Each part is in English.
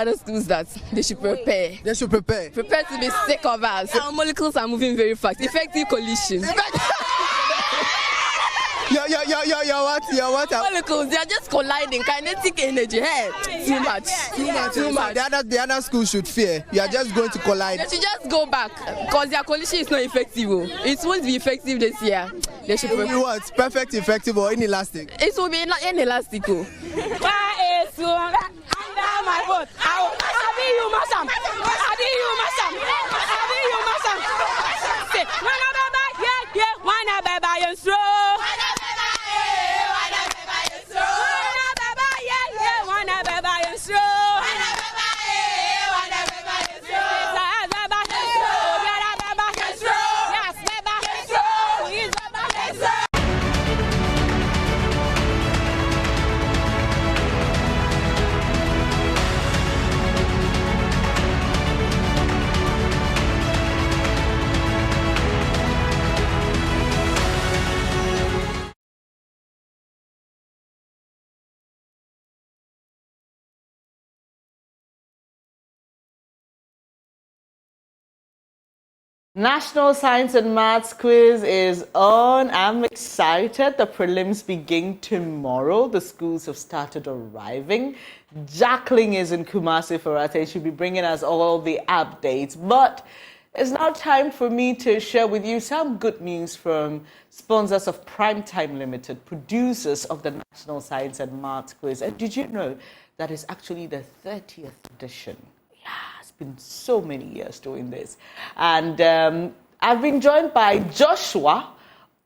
Other schools that they should prepare. They should prepare. Prepare to be sick of us. Our molecules are moving very fast. Effective collision. What? Molecules, they are just colliding. Kinetic energy. Hey, too much. The other school should fear. You are just going to collide. They should just go back because their collision is not effective. It won't be effective this year. They should prepare. What? Perfect, effective, or inelastic? It will be inelastic. My vote. National Science and Maths quiz is on. I'm excited. The prelims begin tomorrow. The schools have started arriving. Jacqueline is in Kumasi for us, and she'll be bringing us all the updates. But it's now time for me to share with you some good news from sponsors of Primetime Limited, producers of the National Science and Maths quiz. And did you know that it's actually the 30th edition? Been so many years doing this, and I've been joined by Joshua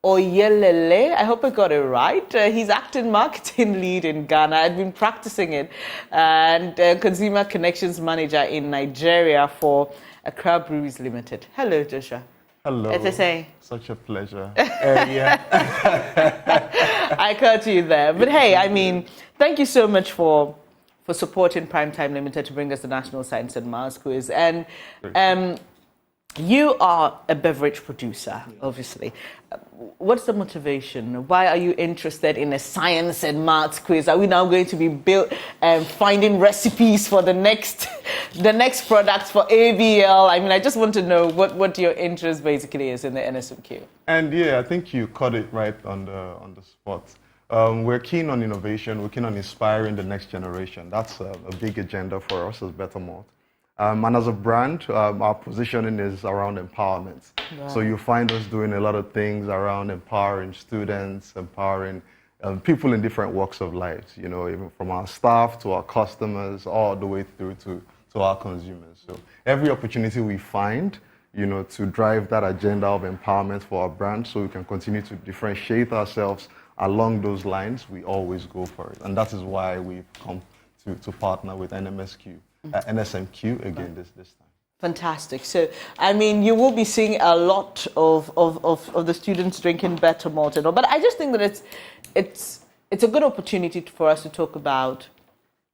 Oyelele. I hope I got it right. He's acting marketing lead in Ghana. I've been practicing it, and consumer connections manager in Nigeria for Accra Breweries Limited. Hello, Joshua. Hello. SSA. Such a pleasure. Yeah. I caught you there, but hey, I mean, thank you so much for supporting Primetime Limited to bring us the National Science and Maths quiz. And you are a beverage producer, obviously. What's the motivation? Why are you interested in a science and maths quiz? Are we now going to be finding recipes for the next products for ABL? I mean, I just want to know what your interest basically is in the Nsmq. And yeah, I think you caught it right on the spot. We're keen on innovation. We're keen on inspiring the next generation. That's a big agenda for us as Better Malt. And as a brand, our positioning is around empowerment. Wow. So you find us doing a lot of things around empowering students, empowering people in different walks of life, you know, even from our staff to our customers, all the way through to our consumers. So every opportunity we find, you know, to drive that agenda of empowerment for our brand so we can continue to differentiate ourselves along those lines, we always go for it. And that is why we've come to partner with Nsmq again this time. Fantastic. So, I mean, you will be seeing a lot of the students drinking Better Malt and all, but I just think that it's a good opportunity for us to talk about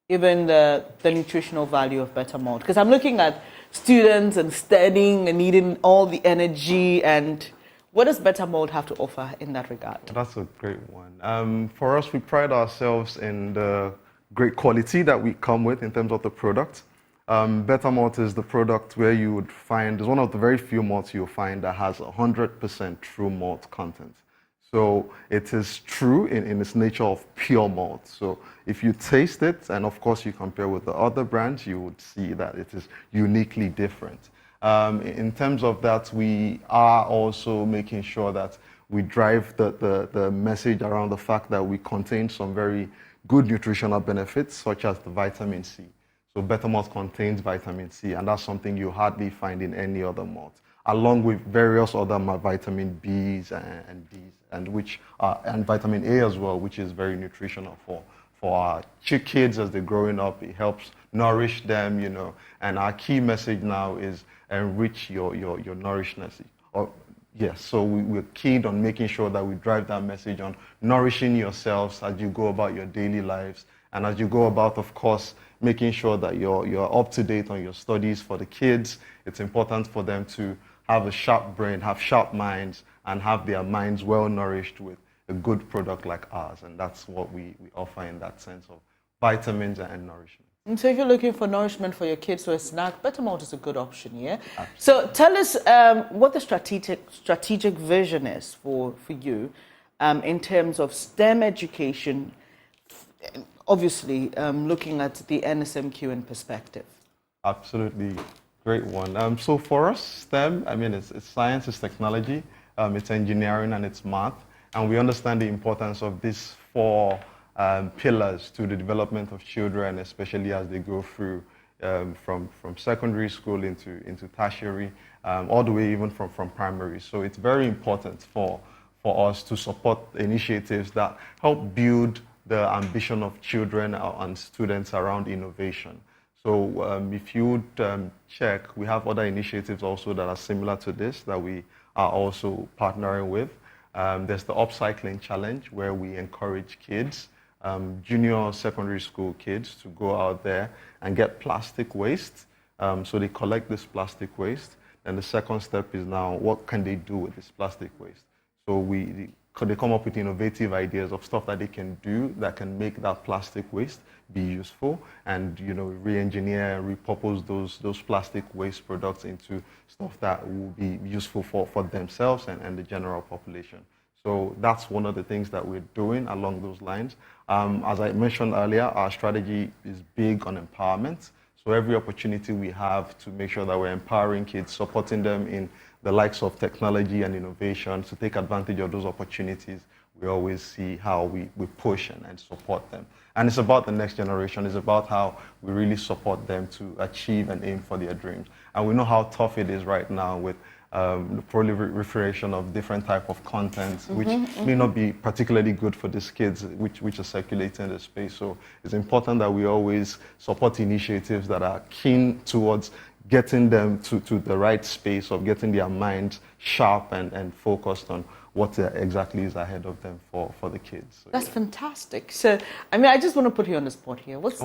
even the nutritional value of Better Malt. Because I'm looking at students and studying and needing all the energy, and what does Better Malt have to offer in that regard? That's a great one. For us, we pride ourselves in the great quality that we come with in terms of the product. Better Malt is the product where you would find, it's one of the very few malts you'll find that has 100% true malt content. So it is true in its nature of pure malt. So if you taste it, and of course you compare with the other brands, you would see that it is uniquely different. In terms of that, we are also making sure that we drive the message around the fact that we contain some very good nutritional benefits, such as the vitamin C. So Better Malt contains vitamin C, and that's something you hardly find in any other malt, along with various other vitamin Bs and Ds, and vitamin A as well, which is very nutritional for our kids as they're growing up. It helps nourish them, you know, and our key message now is enrich your nourishness. Yes, so we're keen on making sure that we drive that message on nourishing yourselves as you go about your daily lives, and as you go about, of course, making sure that you're up to date on your studies. For the kids, it's important for them to have a sharp brain, have sharp minds, and have their minds well nourished with a good product like ours. And that's what we offer in that sense of vitamins and nourishment. And so if you're looking for nourishment for your kids or a snack, Better Malt is a good option, yeah? Absolutely. So tell us what the strategic vision is for you in terms of STEM education, obviously looking at the Nsmq in perspective. Absolutely. Great one. So for us, STEM, I mean, it's science, it's technology, it's engineering, and it's math. And we understand the importance of these four pillars to the development of children, especially as they go through from secondary school into tertiary, all the way even from primary. So it's very important for us to support initiatives that help build the ambition of children and students around innovation. So if you would check, we have other initiatives also that are similar to this that we are also partnering with. There's the Upcycling Challenge, where we encourage kids, junior secondary school kids, to go out there and get plastic waste. So they collect this plastic waste. And the second step is now, what can they do with this plastic waste? So they come up with innovative ideas of stuff that they can do that can make that plastic waste be useful, and re-engineer and repurpose those plastic waste products into stuff that will be useful for themselves and the general population. So that's one of the things that we're doing along those lines. As I mentioned earlier, our strategy is big on empowerment. So every opportunity we have to make sure that we're empowering kids, supporting them in the likes of technology and innovation, to take advantage of those opportunities, we always see how we push and support them. And it's about the next generation. It's about how we really support them to achieve and aim for their dreams. And we know how tough it is right now with the proliferation of different type of content, which may not be particularly good for these kids, which are circulating in the space. So it's important that we always support initiatives that are keen towards getting them to the right space of getting their minds sharp and focused on what exactly is ahead of them for the kids. So, that's fantastic. So, I mean, I just want to put you on the spot here. What's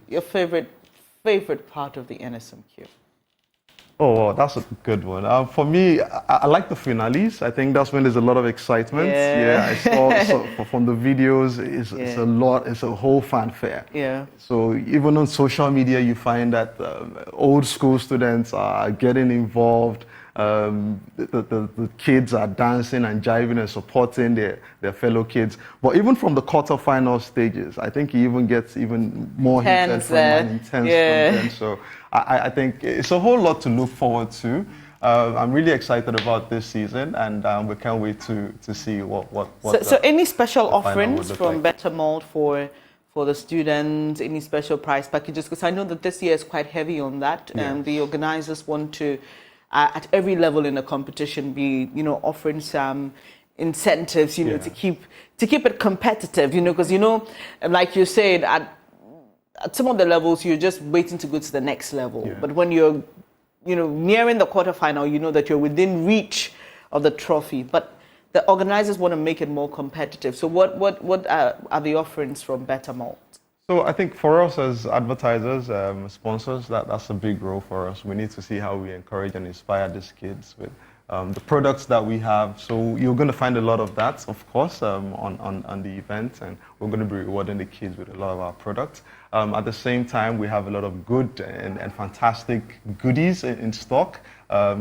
your favorite part of the Nsmq? Oh, wow, that's a good one. For me, I like the finales. I think that's when there's a lot of excitement. Yeah, I saw from the videos, it's a lot, it's a whole fanfare. Yeah. So even on social media, you find that old school students are getting involved. The kids are dancing and jiving and supporting their fellow kids. But even from the quarterfinal stages, I think it even gets even more heated and intense from them. So I think it's a whole lot to look forward to. I'm really excited about this season, and we can't wait to see what So any special offerings from Better Malt for the students, any special prize packages? Because I know that this year is quite heavy on that, and the organizers want to, at every level in the competition, be offering some incentives, to keep it competitive, because like you said, at some of the levels you're just waiting to go to the next level, but when you're nearing the quarterfinal, you know that you're within reach of the trophy, but the organizers want to make it more competitive. So what are the offerings from Better Malt? So I think for us as advertisers, sponsors, that's a big role for us. We need to see how we encourage and inspire these kids with the products that we have. So you're going to find a lot of that, of course, on the event, and we're going to be rewarding the kids with a lot of our products. At the same time, we have a lot of good and fantastic goodies in stock.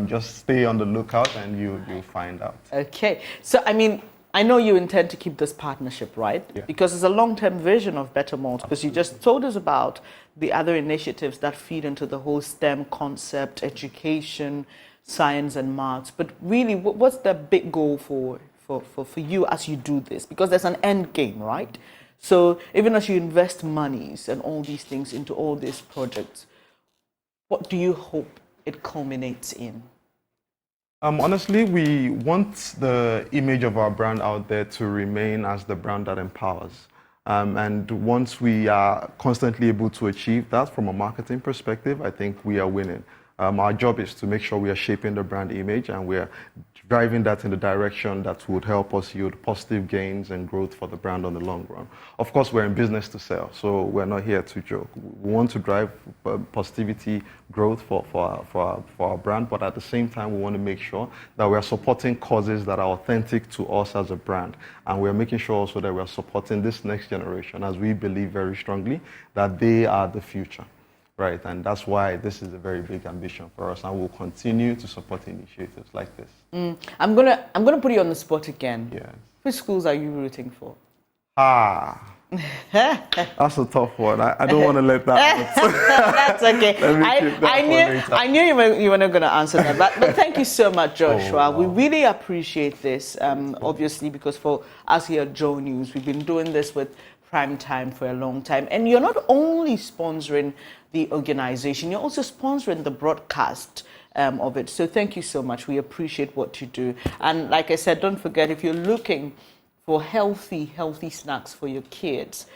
Just stay on the lookout and you'll find out. Okay. So, I mean, I know you intend to keep this partnership, right? Yeah. Because it's a long-term vision of Better Malt, because you just told us about the other initiatives that feed into the whole STEM concept, education, science and maths. But really, what's the big goal for you as you do this? Because there's an end game, right? So even as you invest monies and all these things into all these projects, what do you hope it culminates in? Honestly, we want the image of our brand out there to remain as the brand that empowers. And once we are constantly able to achieve that from a marketing perspective, I think we are winning. Our job is to make sure we are shaping the brand image and we are driving that in the direction that would help us yield positive gains and growth for the brand on the long run. Of course, we're in business to sell, so we're not here to joke. We want to drive positivity, growth for our brand, but at the same time, we want to make sure that we are supporting causes that are authentic to us as a brand. And we're making sure also that we are supporting this next generation, as we believe very strongly that they are the future. Right, and that's why this is a very big ambition for us, and we'll continue to support initiatives like this. I'm gonna put you on the spot again. Yes. Which schools are you rooting for? That's a tough one. I don't want to let that out. That's okay. I knew you were not going to answer that, but thank you so much, Joshua. We really appreciate this, obviously, because for us here at Joe News, we've been doing this with Prime Time for a long time, and you're not only sponsoring the organization, you're also sponsoring the broadcast of it. So thank you so much. We appreciate what you do. And like I said, don't forget, if you're looking for healthy snacks for your kids,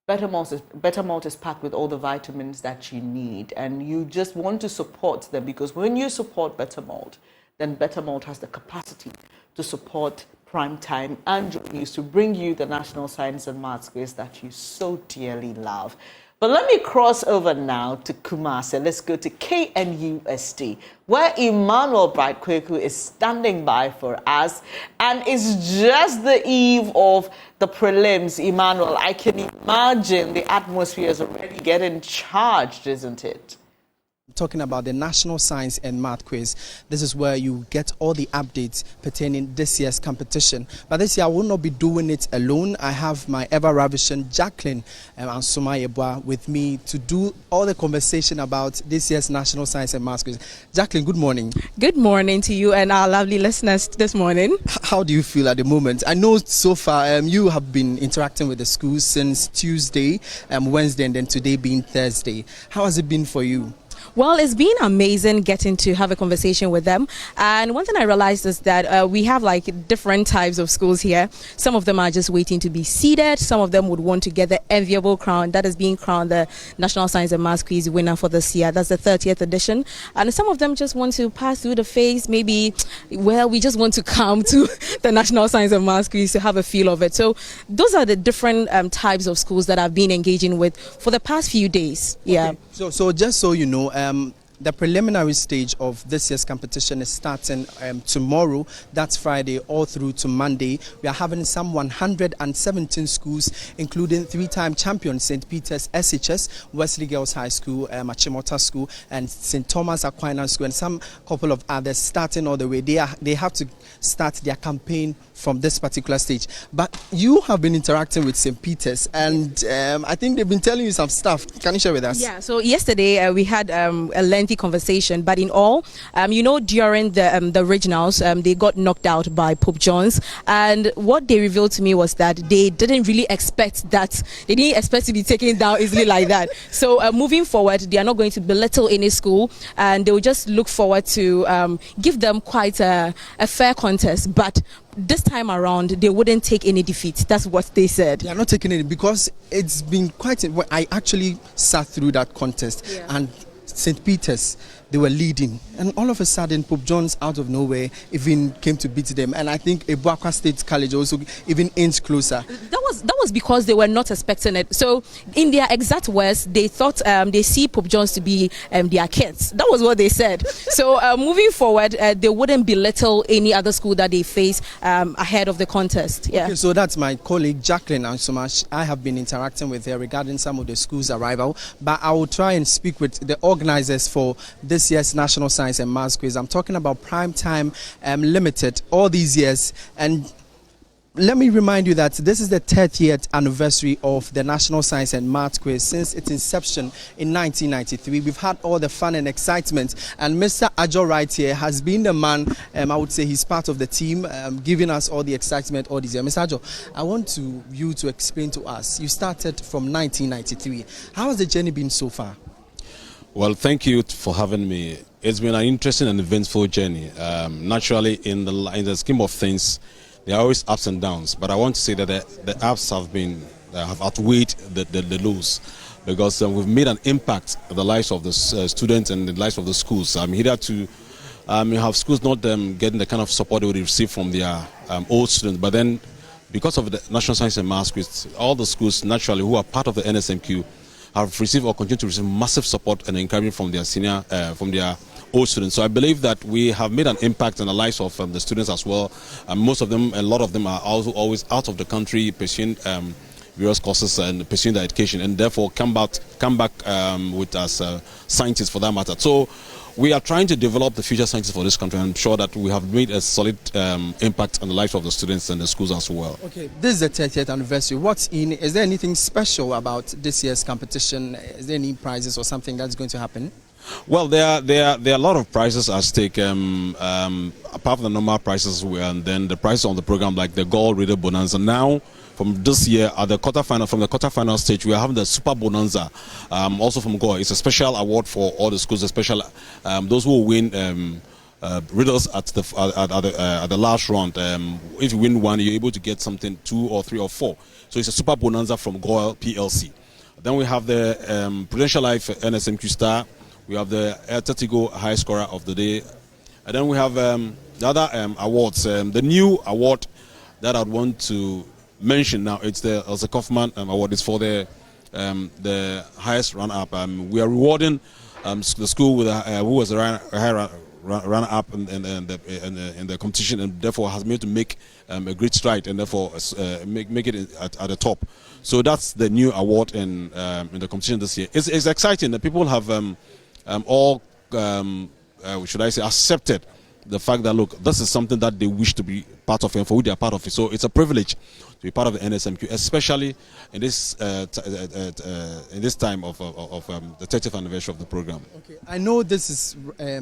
Better Malt is packed with all the vitamins that you need, and you just want to support them, because when you support Better Malt, then Better Malt has the capacity to support Prime Time and Joe News to bring you the National Science and Maths quiz that you so dearly love. But let me cross over now to Kumasi. Let's go to KNUST, where Emmanuel Bright-Kweku is standing by for us. And it's just the eve of the prelims, Emmanuel. I can imagine the atmosphere is already getting charged, isn't it? Talking about the National Science and Math Quiz. This is where you get all the updates pertaining this year's competition. But this year I will not be doing it alone. I have my ever-ravishing Jacqueline and Nsmq with me to do all the conversation about this year's National Science and Math Quiz. Jacqueline, good morning. Good morning to you and our lovely listeners this morning. How do you feel at the moment? I know so far you have been interacting with the schools since Tuesday, Wednesday, and then today being Thursday. How has it been for you? Well, it's been amazing getting to have a conversation with them. And one thing I realized is that we have like different types of schools here. Some of them are just waiting to be seated. Some of them would want to get the enviable crown, that is being crowned the National Science and Maths Quiz winner for this year. That's the 30th edition. And some of them just want to pass through the phase. Maybe, well, we just want to come to the National Science and Maths Quiz to have a feel of it. So those are the different types of schools that I've been engaging with for the past few days. Yeah. Okay. So just so you know, the preliminary stage of this year's competition is starting tomorrow. That's Friday, all through to Monday. We are having some 117 schools, including three-time champion St. Peter's SHS, Wesley Girls High School, Achimota School, and St. Thomas Aquinas School, and some couple of others starting all the way. They have to start their campaign from this particular stage. But you have been interacting with St. Peter's, and I think they've been telling you some stuff. Can you share with us? Yeah, so yesterday we had a lengthy conversation, but in all, during the regionals, they got knocked out by Pope John's, and what they revealed to me was that they didn't really expect that. They didn't expect to be taken down easily like that. So moving forward, they are not going to belittle any school, and they will just look forward to give them quite a fair contest. But this time around, they wouldn't take any defeat. That's what they said. They are not taking it because it's been quite. I actually sat through that contest, and St. Peter's, they were leading, and all of a sudden Pope John's out of nowhere even came to beat them, and I think Ebuakwa State College also even inched closer. That was because they were not expecting it. So in their exact words, they thought they see Pope John's to be their kids. That was what they said. So moving forward, they wouldn't belittle any other school that they face ahead of the contest. Yeah. Okay, so that's my colleague Jacqueline Nsmq. I have been interacting with her regarding some of the schools' arrival, but I will try and speak with the organizers for this year's National Science and Maths Quiz. I'm talking about Prime Time Limited all these years, and let me remind you that this is the 30th anniversary of the National Science and Maths Quiz since its inception in 1993. We've had all the fun and excitement, and Mr. Ajo right here has been the man, I would say he's part of the team, giving us all the excitement all these years. Mr. Ajo, I want you to explain to us, you started from 1993. How has the journey been so far? Well, thank you for having me. It's been an interesting and eventful journey. Naturally, in the scheme of things, there are always ups and downs. But I want to say that the ups have outweighed the lows. because we've made an impact in the lives of the students and the lives of the schools. Here to you have schools not getting the kind of support they would receive from their old students, but then because of the National Science and Maths Quiz, all the schools naturally who are part of the Nsmq have received or continue to receive massive support and encouragement from their old students. So I believe that we have made an impact in the lives of the students as well. Most of them, a lot of them are also always out of the country pursuing various courses and pursuing their education, and therefore come back with us scientists for that matter. So we are trying to develop the future scientists for this country, and I'm sure that we have made a solid impact on the lives of the students and the schools as well. Okay, this is the 30th anniversary. Is there anything special about this year's competition? Is there any prizes or something that's going to happen? Well, there are a lot of prizes at stake. Apart from the normal prizes, and then the prizes on the program, like the Gold Reader Bonanza. Now, from this year, at the quarterfinal stage, we are having the Super Bonanza. Also from Goa, it's a special award for all the schools. Those who win riddles at the last round. If you win one, you're able to get something 2 or 3 or 4. So it's a Super Bonanza from Goa PLC. Then we have the Prudential Life Nsmq Star. We have the Atletico High Scorer of the Day. And then we have the other awards. The new award that I'd want to mention now, it's the Elsa Kaufman Award. It's for the highest run-up. We are rewarding the school with who was a high runner-up in the competition, and therefore has made to make a great stride, and therefore make it at the top. So that's the new award in the competition this year. It's exciting. The people have should I say, accepted the fact that, look, this is something that they wish to be part of and for who they are part of it. So it's a privilege to be part of the Nsmq, especially in this time of the 30th anniversary of the program. Okay, I know this is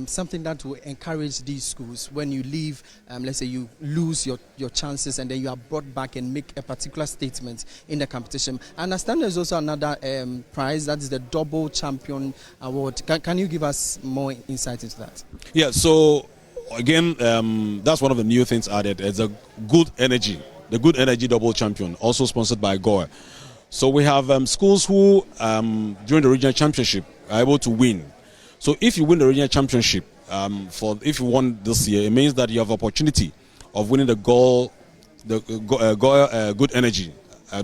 something that will encourage these schools. When you leave, let's say you lose your chances, and then you are brought back and make a particular statement in the competition. I understand there's also another prize, that is the Double Champion Award. Can you give us more insight into that? Yeah, so again, that's one of the new things added. It's a good energy. The Good Energy Double Champion, also sponsored by Goa. So we have schools who, during the regional championship, are able to win. So if you win the regional championship, if you won this year, it means that you have opportunity of winning the Goa Good Energy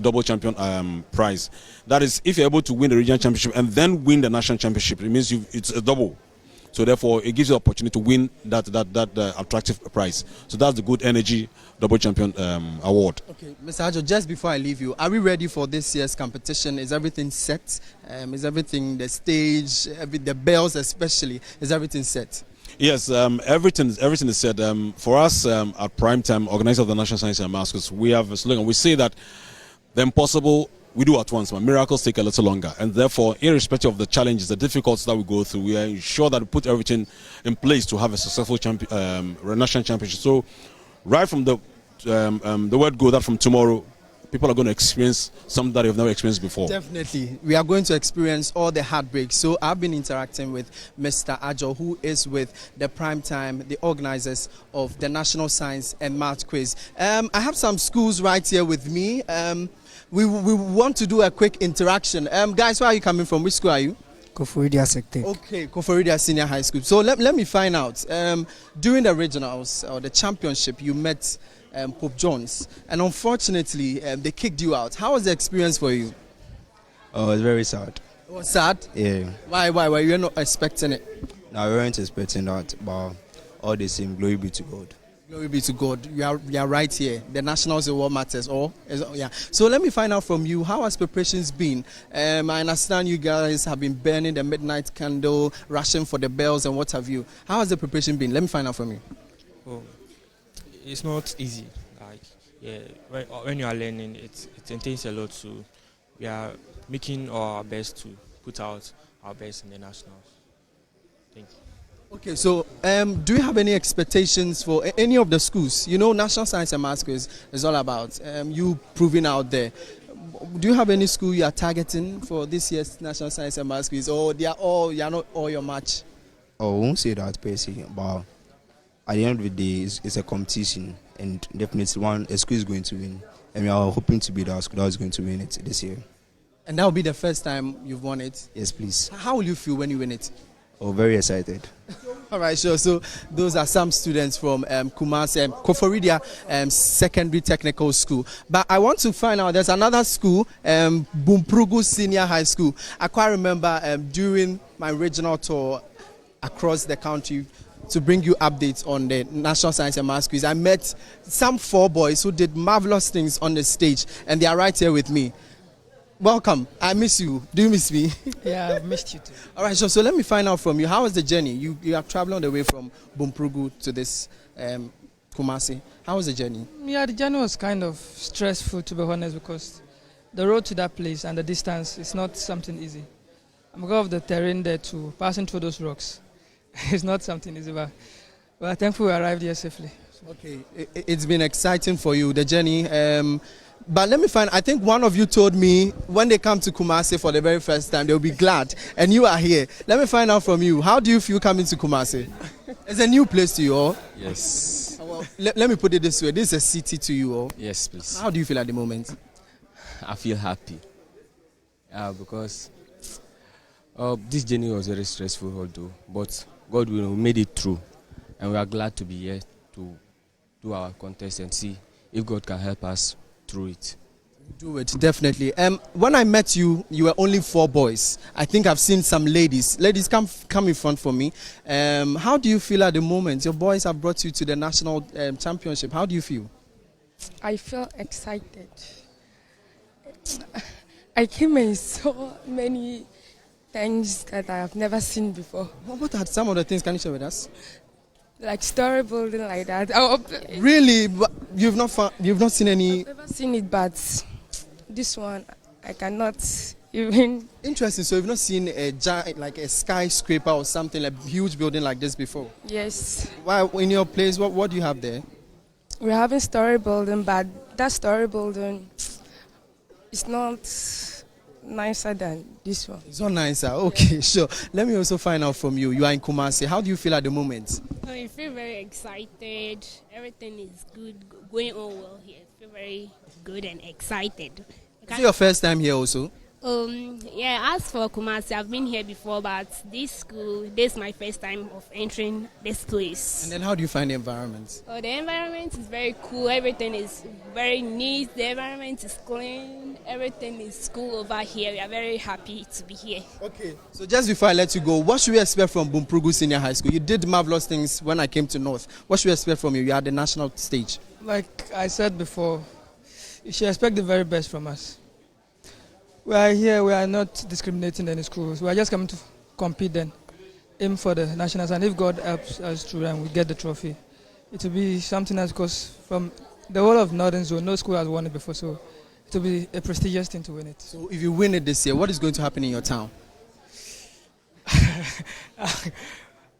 Double Champion prize. That is, if you're able to win the regional championship and then win the national championship, it means it's a double. So therefore, it gives you the opportunity to win that attractive prize. So that's the Good Energy Double Champion Award. Okay, Mr. Ajo, just before I leave you, are we ready for this year's competition? Is everything set? Is everything, the stage, the bells especially, is everything set? Yes, everything is set. For us at Prime Time, organizer of the National Science and Maths, we have a slogan. We say that the impossible we do at once, but miracles take a little longer. And therefore, irrespective of the challenges, the difficulties that we go through, we are sure that we put everything in place to have a successful national championship. So right from the word go that from tomorrow, people are going to experience something that they've never experienced before. Definitely. We are going to experience all the heartbreaks. So I've been interacting with Mr. Ajo, who is with the Prime Time, the organizers of the National Science and Math Quiz. I have some schools right here with me. We want to do a quick interaction. Guys, where are you coming from? Which school are you? Koforidia Sector. Okay, Koforidia Senior High School. So let me find out. During the regionals or the championship, you met Pope John's, and unfortunately, they kicked you out. How was the experience for you? Oh, it was very sad. It was sad? Yeah. Why? Were you not expecting it? No, we weren't expecting that, but all the same, glory be to God. Glory be to God. You are right here. The nationals is what matters. Yeah. So let me find out from you, how has preparations been? I understand you guys have been burning the midnight candle, rushing for the bells and what have you. How has the preparation been? Let me find out from you. Oh, it's not easy. Like, yeah, when you are learning, it entails a lot. So we are making our best to put out our best in the nationals. Thank you. Okay, so do you have any expectations for any of the schools? You know, National Science and Maths Quiz is all about you proving out there. Do you have any school you are targeting for this year's National Science and Maths Quiz, or you are not all your match? Oh, I won't say that per se, but at the end of the day, it's a competition, and definitely a school is going to win, and we are hoping to be that school that is going to win it this year. And that will be the first time you've won it? Yes, please. How will you feel when you win it? Oh, very excited. All right, sure. So those are some students from Kumasi, Koforidia Secondary Technical School. But I want to find out, there's another school, Bumprugu Senior High School. I quite remember during my regional tour across the country to bring you updates on the National Science and Maths Quiz, I met some 4 boys who did marvelous things on the stage, and they are right here with me. Welcome. I miss you. Do you miss me? Yeah, I've missed you too. All right, so let me find out from you. How was the journey? You are traveling on the way from Bumprugu to this Kumasi. How was the journey? Yeah, the journey was kind of stressful, to be honest, because the road to that place and the distance is not something easy. And because of the terrain there too, passing through those rocks, it's not something easy, but thankfully we arrived here safely. Okay, it's been exciting for you, the journey. But let me find, I think one of you told me when they come to Kumasi for the very first time, they'll be glad. And you are here. Let me find out from you. How do you feel coming to Kumasi? It's a new place to you all. Yes. Well, let me put it this way. This is a city to you all. Yes, please. How do you feel at the moment? I feel happy. Because this journey was very stressful, although, but God will made it through. And we are glad to be here to do our contest and see if God can help us through it. Do it, definitely. When I met you, you were only 4 boys. I think I've seen some ladies. Ladies, come in front for me. How do you feel at the moment? Your boys have brought you to the national championship. How do you feel? I feel excited. I came and saw many things that I have never seen before. What are some of the things? Can you share with us? Like story building, like that. Oh, really? But you've not seen any? I've never seen it, but this one I cannot even. Interesting. So you've not seen a giant, like a skyscraper or something, like a huge building like this before? Yes. Why in your place? What do you have there? We're having story building, but that story building is not nicer than this one. It's not nicer. Okay, sure. Let me also find out from you. You are in Kumasi. How do you feel at the moment? I feel very excited. Everything is good, going on well here. I feel very good and excited. Is it your first time here also? Yeah, as for Kumasi, I've been here before, but this is my first time of entering this place. And then how do you find the environment? The environment is very cool. Everything is very neat. The environment is clean. Everything is cool over here. We are very happy to be here. Okay, so just before I let you go, what should we expect from Bumprugu Senior High School? You did marvelous things when I came to North. What should we expect from you? You are at the national stage. Like I said before, you should expect the very best from us. We are here, we are not discriminating any schools. We are just coming to compete and aim for the nationals. And if God helps us through and we get the trophy, it will be something else, because from the whole of Northern Zone, no school has won it before, so it will be a prestigious thing to win it. So if you win it this year, what is going to happen in your town?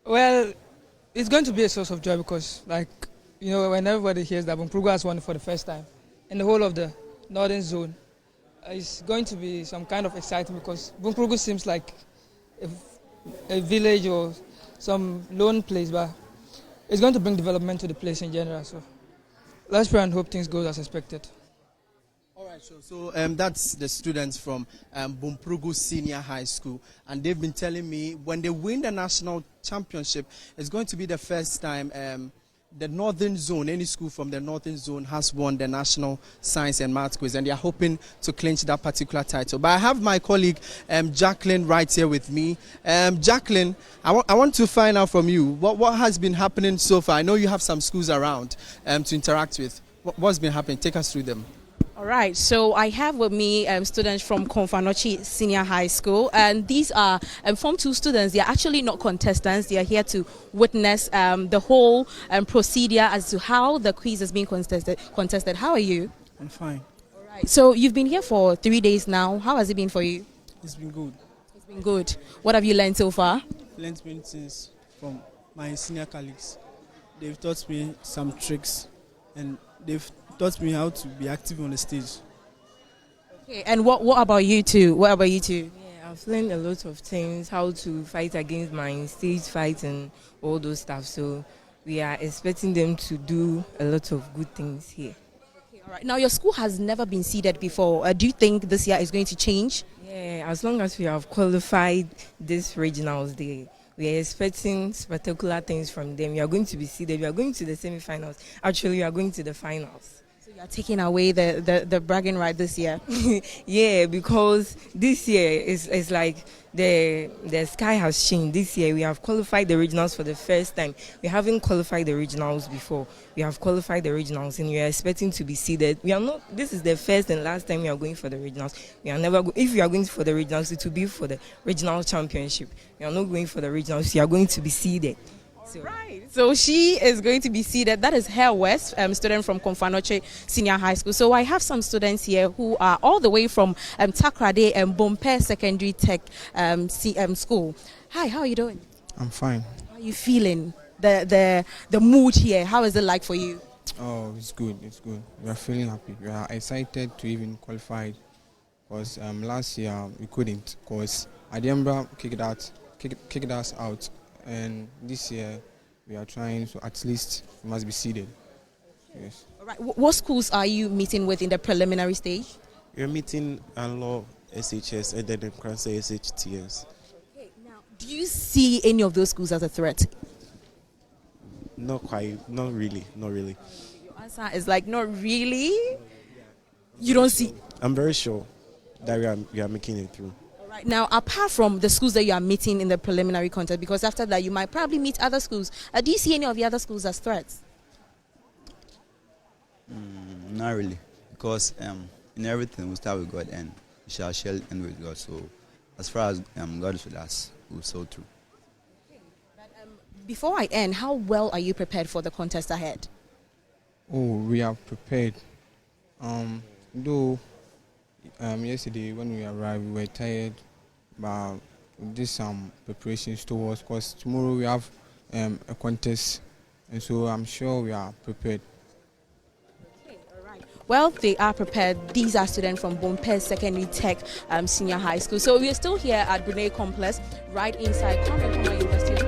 Well, it's going to be a source of joy because, like, you know, when everybody hears that Bumprugu has won it for the first time in the whole of the Northern Zone, it's going to be some kind of excitement because Bumprugu seems like a village or some lone place, but it's going to bring development to the place in general. So let's pray and hope things go as expected. All right, sure. So that's the students from Bumprugu Senior High School, and they've been telling me when they win the national championship, it's going to be the first time the Northern Zone, any school from the Northern Zone has won the National Science and Maths Quiz, and they are hoping to clinch that particular title. But I have my colleague Jacqueline right here with me. Jacqueline, I want to find out from you, what has been happening so far? I know you have some schools around to interact with. What's been happening? Take us through them. All right, so I have with me students from Konfanochi Senior High School, and these are Form 2 students. They are actually not contestants. They are here to witness the whole procedure as to how the quiz is being contested. How are you? I'm fine. All right, so you've been here for 3 days now. How has it been for you? It's been good. It's been good. What have you learned so far? Learned many things from my senior colleagues. They've taught me some tricks, and they've taught me how to be active on the stage. Okay, and what about you two? What about you two? Yeah, I've learned a lot of things, how to fight against my stage fight and all those stuff. So we are expecting them to do a lot of good things here. Okay, All right. Now, your school has never been seeded before. Do you think this year is going to change? Yeah, as long as we have qualified this regionals, we are expecting spectacular things from them. We are going to be seeded. We are going to the semi-finals. Actually, we are going to the finals. So you are taking away the bragging right this year. Yeah, because this year is like the sky has changed. This year we have qualified the regionals for the first time. We haven't qualified the regionals before. We have qualified the regionals and we are expecting to be seeded. We are not. This is the first and last time we are going for the regionals. We are never. If we are going for the regionals, it will be for the regional championship. We are not going for the regionals. We are going to be seeded. So she is going to be seated. That is Hair West, student from Konfanoche Senior High School. So I have some students here who are all the way from Takrade and Bompe Secondary Tech School. Hi, how are you doing? I'm fine. How are you feeling? The mood here, how is it like for you? Oh, it's good. It's good. We are feeling happy. We are excited to even qualify because last year we couldn't because Adembra kicked us out. And this year we are trying, so at least we must be seeded. Yes. All right. What schools are you meeting with in the preliminary stage? We're meeting Anlo SHS and then Kranse SHTS. Okay, now, do you see any of those schools as a threat? Not quite, not really. Your answer is like not really. You don't see. I'm very sure that we are making it through. Right. Now, apart from the schools that you are meeting in the preliminary contest, because after that you might probably meet other schools, do you see any of the other schools as threats? Not really, because in everything we start with God and we shall end with God. So as far as God is with us, we'll saw through. Before I end, how well are you prepared for the contest ahead? Oh, we are prepared. Though yesterday when we arrived, we were tired, but we did some preparations towards, because tomorrow we have a contest, and so I'm sure we are prepared. Well, they are prepared. These are students from Bompe Secondary Tech Senior High School. So we are still here at Brunei Complex, right inside Kwame University.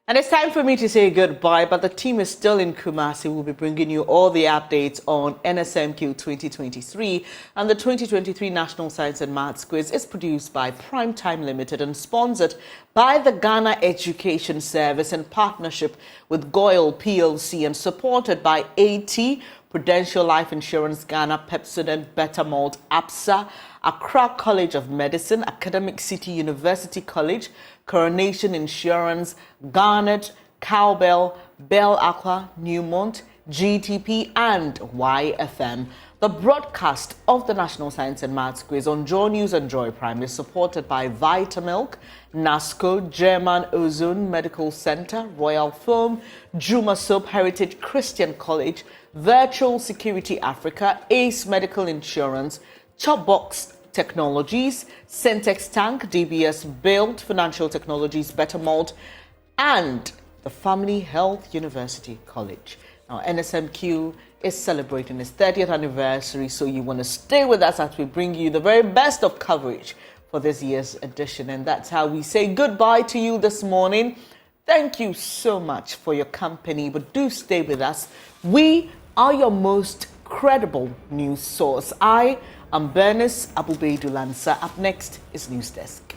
And it's time for me to say goodbye, but the team is still in Kumasi. We'll be bringing you all the updates on Nsmq 2023. And the 2023 National Science and Maths Quiz is produced by Primetime Limited and sponsored by the Ghana Education Service in partnership with Goyle PLC and supported by AT, Prudential Life Insurance Ghana, Pepsodent, Better Malt, APSA, Accra College of Medicine, Academic City University College, Coronation Insurance, Garnet, Cowbell, Bell Aqua, Newmont, GTP and YFM. The broadcast of the National Science and Maths Quiz on Joy News and Joy Prime is supported by Vitamilk, NASCO, German Ozone Medical Center, Royal Foam, Juma Soap Heritage Christian College, Virtual Security Africa, Ace Medical Insurance, Chopbox Technologies, Centex Tank, DBS Build, Financial Technologies, Better Malt, and the Family Health University College. Now, Nsmq is celebrating its 30th anniversary, so you want to stay with us as we bring you the very best of coverage for this year's edition. And that's how we say goodbye to you this morning. Thank you so much for your company, but do stay with us. We are your most credible news source. I am Bernice Abubedu Lansa. Up next is News Desk.